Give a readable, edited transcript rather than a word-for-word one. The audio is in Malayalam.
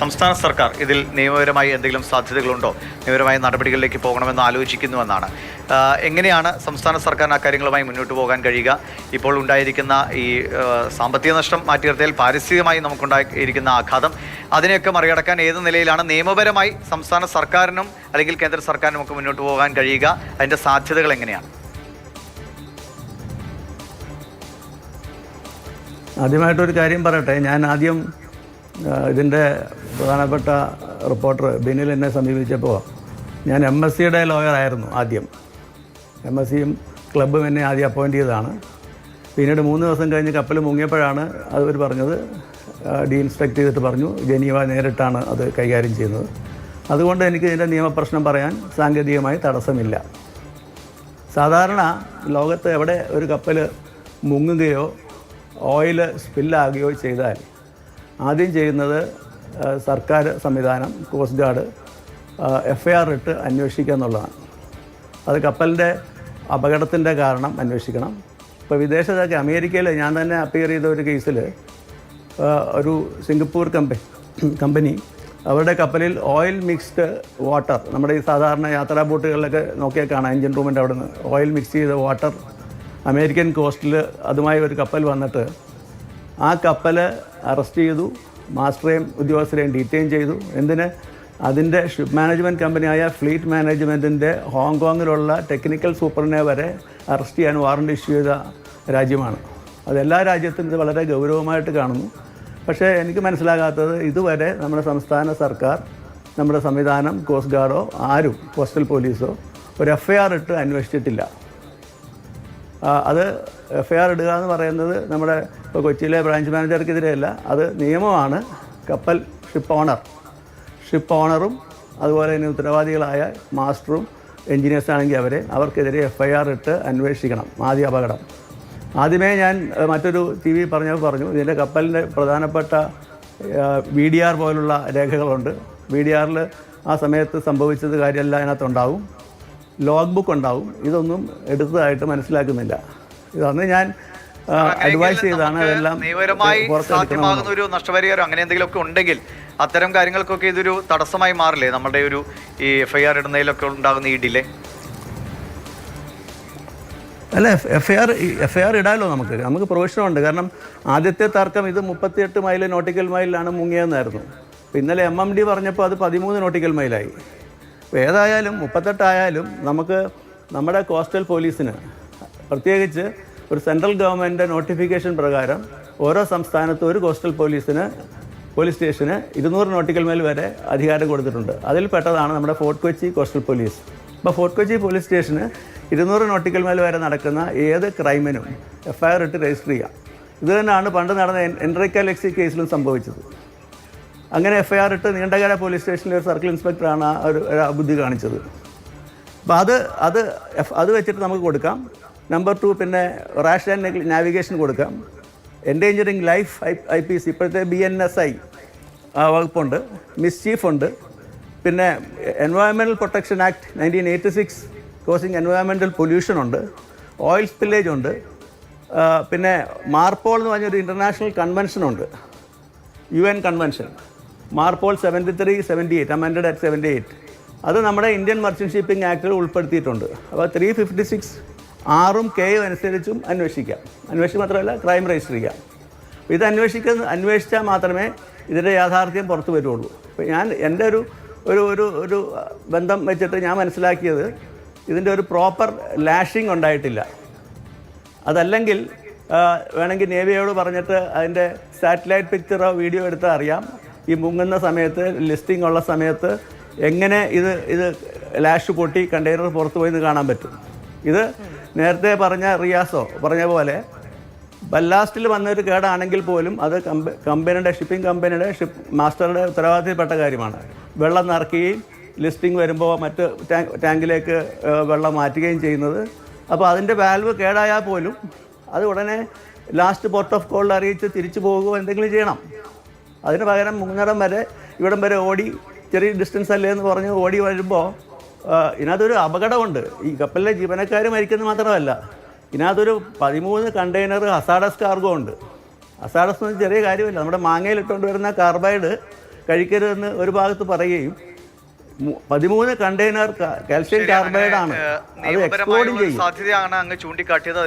സംസ്ഥാന സർക്കാർ ഇതിൽ നിയമപരമായി എന്തെങ്കിലും സാധ്യതകളുണ്ടോ, നിയമപരമായ നടപടികളിലേക്ക് പോകണമെന്ന് ആലോചിക്കുന്നുവെന്നാണ്. എങ്ങനെയാണ് സംസ്ഥാന സർക്കാരിന് അക്കാര്യങ്ങളുമായി മുന്നോട്ട് പോകാൻ കഴിയുക? ഇപ്പോൾ ഉണ്ടായിരിക്കുന്ന ഈ സാമ്പത്തിക നഷ്ടം മാറ്റി നിർത്തിയാൽ പാരിസ്ഥിതികമായി നമുക്കുണ്ടായിരിക്കുന്ന ആഘാതം, അതിനെയൊക്കെ മറികടക്കാൻ ഏത് നിലയിലാണ് നിയമപരമായി സംസ്ഥാന സർക്കാരിനും അല്ലെങ്കിൽ കേന്ദ്ര സർക്കാരിനും ഒക്കെ മുന്നോട്ട് പോകാൻ കഴിയുക? അതിൻ്റെ സാധ്യതകൾ എങ്ങനെയാണ്? ആദ്യമായിട്ടൊരു കാര്യം പറയട്ടെ. ഞാൻ ആദ്യം ഇതിൻ്റെ പ്രധാനപ്പെട്ട റിപ്പോർട്ടർ ബിനിൽ എന്നെ സമീപിച്ചപ്പോൾ ഞാൻ MSCയുടെ ലോയറായിരുന്നു. ആദ്യം MSCയും ക്ലബ്ബും എന്നെ ആദ്യം അപ്പോയിൻ്റ് ചെയ്തതാണ്. പിന്നീട് 3 ദിവസം കഴിഞ്ഞ് കപ്പൽ മുങ്ങിയപ്പോഴാണ് അവർ പറഞ്ഞത്, ഡീഇൻസ്ട്രക്ട് ചെയ്തിട്ട് പറഞ്ഞു ജനീവ നേരിട്ടാണ് അത് കൈകാര്യം ചെയ്യുന്നത്. അതുകൊണ്ട് എനിക്ക് ഇതിൻ്റെ നിയമപ്രശ്നം പറയാൻ സാങ്കേതികമായി തടസ്സമില്ല. സാധാരണ ലോകത്ത് എവിടെ ഒരു കപ്പൽ മുങ്ങുകയോ ഓയിൽ സ്പില്ലാകുകയോ ചെയ്താൽ ആദ്യം ചെയ്യുന്നത് സർക്കാർ സംവിധാനം, കോസ്റ്റ് ഗാർഡ് FIR ഇട്ട് അന്വേഷിക്കുക എന്നുള്ളതാണ്. അത് കപ്പലിൻ്റെ അപകടത്തിൻ്റെ കാരണം അന്വേഷിക്കണം. ഇപ്പോൾ വിദേശത്തൊക്കെ അമേരിക്കയിൽ ഞാൻ തന്നെ അപ്പിയർ ചെയ്ത ഒരു കേസിൽ ഒരു സിംഗപ്പൂർ കമ്പനി അവരുടെ കപ്പലിൽ ഓയിൽ മിക്സ്ഡ് വാട്ടർ, നമ്മുടെ ഈ സാധാരണ യാത്രാ ബോട്ടുകളിലൊക്കെ നോക്കിയാൽ കാണാം, എഞ്ചിൻ റൂമിൻ്റെ അവിടെ നിന്ന് ഓയിൽ മിക്സ് ചെയ്ത വാട്ടർ അമേരിക്കൻ കോസ്റ്റിൽ അതുമായി ഒരു കപ്പൽ വന്നിട്ട് ആ കപ്പൽ അറസ്റ്റ് ചെയ്തു. മാസ്റ്ററേയും ഉദ്യോഗസ്ഥരെയും ഡീറ്റെയിൻ ചെയ്തു. എന്തിന്? അതിൻ്റെ ഷിപ്പ് മാനേജ്മെൻറ്റ് കമ്പനിയായ ഫ്ലീറ്റ് മാനേജ്മെൻറ്റിൻ്റെ ഹോങ്കോങ്ങിലുള്ള ടെക്നിക്കൽ സൂപ്പറിനെ വരെ അറസ്റ്റ് ചെയ്യാൻ വാറണ്ട് ഇഷ്യൂ ചെയ്ത രാജ്യമാണ്. അതെല്ലാ രാജ്യത്തും ഇത് വളരെ ഗൗരവമായിട്ട് കാണുന്നു. പക്ഷേ എനിക്ക് മനസ്സിലാകാത്തത്, ഇതുവരെ നമ്മുടെ സംസ്ഥാന സർക്കാർ, നമ്മുടെ സംവിധാനം, കോസ്റ്റ് ഗാർഡോ ആരും, കോസ്റ്റൽ പോലീസോ ഒരു FIR ഇട്ട് അന്വേഷിച്ചിട്ടില്ല. അത് FIR ഇടുക എന്ന് പറയുന്നത് നമ്മുടെ ഇപ്പോൾ കൊച്ചിയിലെ ബ്രാഞ്ച് മാനേജർക്കെതിരെയല്ല, അത് നിയമമാണ്. കപ്പൽ ഷിപ്പ് ഓണറും അതുപോലെ തന്നെ ഉത്തരവാദികളായ മാസ്റ്ററും എൻജിനീയേഴ്സാണെങ്കിൽ അവർക്കെതിരെ FIR ഇട്ട് അന്വേഷിക്കണം. ആദ്യ അപകടം. ആദ്യമേ ഞാൻ മറ്റൊരു TV പറഞ്ഞു ഇതിൻ്റെ കപ്പലിൻ്റെ പ്രധാനപ്പെട്ട VDR പോലുള്ള രേഖകളുണ്ട്. VDRൽ ആ സമയത്ത് സംഭവിച്ചത് കാര്യമല്ല അതിനകത്തുണ്ടാവും. ലോഗ് ബുക്ക് ഉണ്ടാവും. ഇതൊന്നും എടുത്തതായിട്ട് മനസ്സിലാക്കുന്നില്ല. ഇതന്ന് ഞാൻ അഡ്വൈസ് ചെയ്താണ്. അതെല്ലാം സാധ്യമാകുന്ന ഒരു നഷ്ടപരിഹാരം അങ്ങനെ എന്തെങ്കിലുമൊക്കെ ഉണ്ടെങ്കിൽ അത്തരം കാര്യങ്ങൾക്കൊക്കെ ഇതൊരു തടസ്സമായി മാറില്ലേ നമ്മുടെ ഒരു ഈ FIR ഇടുന്നതിലൊക്കെ ഉണ്ടാകുന്ന ഈ ഡിലേ? അല്ല, FIR ഇടാമല്ലോ. നമുക്ക് പ്രൊവിഷനുണ്ട്. കാരണം ആദ്യത്തെ തർക്കം ഇത് 38 മൈൽ നോട്ടിക്കൽ മൈലിലാണ് മുങ്ങിയതെന്നായിരുന്നു. ഇന്നലെ MMD പറഞ്ഞപ്പോൾ അത് 13 നോട്ടിക്കൽ മൈലായി. അപ്പോൾ ഏതായാലും 38 ആയാലും നമുക്ക് നമ്മുടെ കോസ്റ്റൽ പോലീസിന്, പ്രത്യേകിച്ച് ഒരു സെൻട്രൽ ഗവൺമെൻറ് നോട്ടിഫിക്കേഷൻ പ്രകാരം ഓരോ സംസ്ഥാനത്തും ഒരു കോസ്റ്റൽ പോലീസ് സ്റ്റേഷന് 200 നോട്ടിക്കൽ മൈൽ വരെ അധികാരം കൊടുത്തിട്ടുണ്ട്. അതിൽ പെട്ടതാണ് നമ്മുടെ ഫോർട്ട് കൊച്ചി കോസ്റ്റൽ പോലീസ്. അപ്പോൾ ഫോർട്ട് കൊച്ചി പോലീസ് സ്റ്റേഷന് 200 നോട്ടിക്കൽ മൈൽ വരെ നടക്കുന്ന ഏത് ക്രൈമിനും FIR ഇട്ട് രജിസ്റ്റർ ചെയ്യാം. ഇത് തന്നെയാണ് പണ്ട് നടന്ന എൻട്രിക്ക ലെക്സി കേസിലും സംഭവിച്ചത്. അങ്ങനെ FIR ഇട്ട് നീണ്ടകര പോലീസ് സ്റ്റേഷനിലെ ഒരു സർക്കിൾ ഇൻസ്പെക്ടറാണ് ആ ഒരു ബുദ്ധി കാണിച്ചത്. അപ്പോൾ അത് വെച്ചിട്ട് നമുക്ക് കൊടുക്കാം. നമ്പർ 2, പിന്നെ റാഷ് ആൻഡ് നാവിഗേഷൻ കൊടുക്കാം. എൻഡേഞ്ചറിങ് ലൈഫ് IPC, ഇപ്പോഴത്തെ BNSI വകുപ്പുണ്ട്. മിസ്ചീഫ് ഉണ്ട്. പിന്നെ environmental protection act 1986 causing environmental pollution ഉണ്ട്. ഓയിൽ സ്പില്ലേജ് ഉണ്ട്. പിന്നെ മാർപോൾ എന്ന് പറഞ്ഞൊരു ഇൻ്റർനാഷണൽ കൺവെൻഷനുണ്ട്, UN convention. MARPOL 73-78, amended at 78. അത് നമ്മുടെ ഇന്ത്യൻ മർച്ചൻ്റ് ഷിപ്പിംഗ് ആക്ടിൽ ഉൾപ്പെടുത്തിയിട്ടുണ്ട്. അപ്പോൾ 356 6 K അനുസരിച്ചും അന്വേഷിക്കാം. അന്വേഷിക്കുക മാത്രമല്ല, ക്രൈം രജിസ്റ്റർ ചെയ്യാം. ഇത് അന്വേഷിച്ചാൽ മാത്രമേ ഇതിൻ്റെ യാഥാർത്ഥ്യം പുറത്തു വരുള്ളൂ. അപ്പോൾ ഞാൻ എൻ്റെ ഒരു ബന്ധം വെച്ചിട്ട് ഞാൻ മനസ്സിലാക്കിയത്, ഇതിൻ്റെ ഒരു പ്രോപ്പർ ലാഷിംഗ് ഉണ്ടായിട്ടില്ല. അതല്ലെങ്കിൽ വേണമെങ്കിൽ നേവിയോട് പറഞ്ഞിട്ട് അതിൻ്റെ സാറ്റലൈറ്റ് പിക്ചറോ വീഡിയോ എടുത്താൽ അറിയാം, ഈ മുങ്ങുന്ന സമയത്ത്, ലിസ്റ്റിംഗ് ഉള്ള സമയത്ത് എങ്ങനെ ഇത് ലാഷ് പൊട്ടി കണ്ടെയ്നർ പുറത്ത് പോയി കാണാൻ പറ്റും. ഇത് നേരത്തെ പറഞ്ഞ റിയാസോ പറഞ്ഞ പോലെ ബല്ലാസ്റ്റിൽ വന്നൊരു കേടാണെങ്കിൽ പോലും അത് ഷിപ്പിംഗ് കമ്പനിയുടെ മാസ്റ്ററുടെ ഉത്തരവാദിത്തപ്പെട്ട കാര്യമാണ്. വെള്ളം നിറയ്ക്കുകയും ലിസ്റ്റിംഗ് വരുമ്പോൾ മറ്റ് ടാങ്കിലേക്ക് വെള്ളം മാറ്റുകയും ചെയ്യുന്നത്. അപ്പോൾ അതിൻ്റെ വാൽവ് കേടായാൽ പോലും അത് ഉടനെ ലാസ്റ്റ് പോർട്ട് ഓഫ് കോളിൽ അറിയിച്ച് തിരിച്ചു പോകുകയോ എന്തെങ്കിലും ചെയ്യണം. അതിന് പകരം മുങ്ങടം വരെ ഇവിടം വരെ ഓടി, ചെറിയ ഡിസ്റ്റൻസ് അല്ലേ എന്ന് പറഞ്ഞ് ഓടി വരുമ്പോൾ ഇതിനകത്തൊരു അപകടമുണ്ട്. ഈ കപ്പലിലെ ജീവനക്കാർ മരിക്കുന്നത് മാത്രമല്ല, ഇതിനകത്തൊരു 13 കണ്ടെയ്നർ ഹസാഡസ് കാർഗോ ഉണ്ട്. ഹസാഡസ് എന്ന് ചെറിയ കാര്യമില്ല. നമ്മുടെ മാങ്ങയിൽ ഇട്ടുകൊണ്ട് വരുന്ന കാർബൈഡ് കഴിക്കരുതെന്ന് ഒരു ഭാഗത്ത് പറയുകയും 13 കണ്ടെയ്നർ കാൽഷ്യം കാർബൈഡ് ആണ് അത് എക്സ്പ്ലോഡിങ് ചെയ്യും. സാധ്യതയാണ് അങ്ങ് ചൂണ്ടിക്കാട്ടിയത്.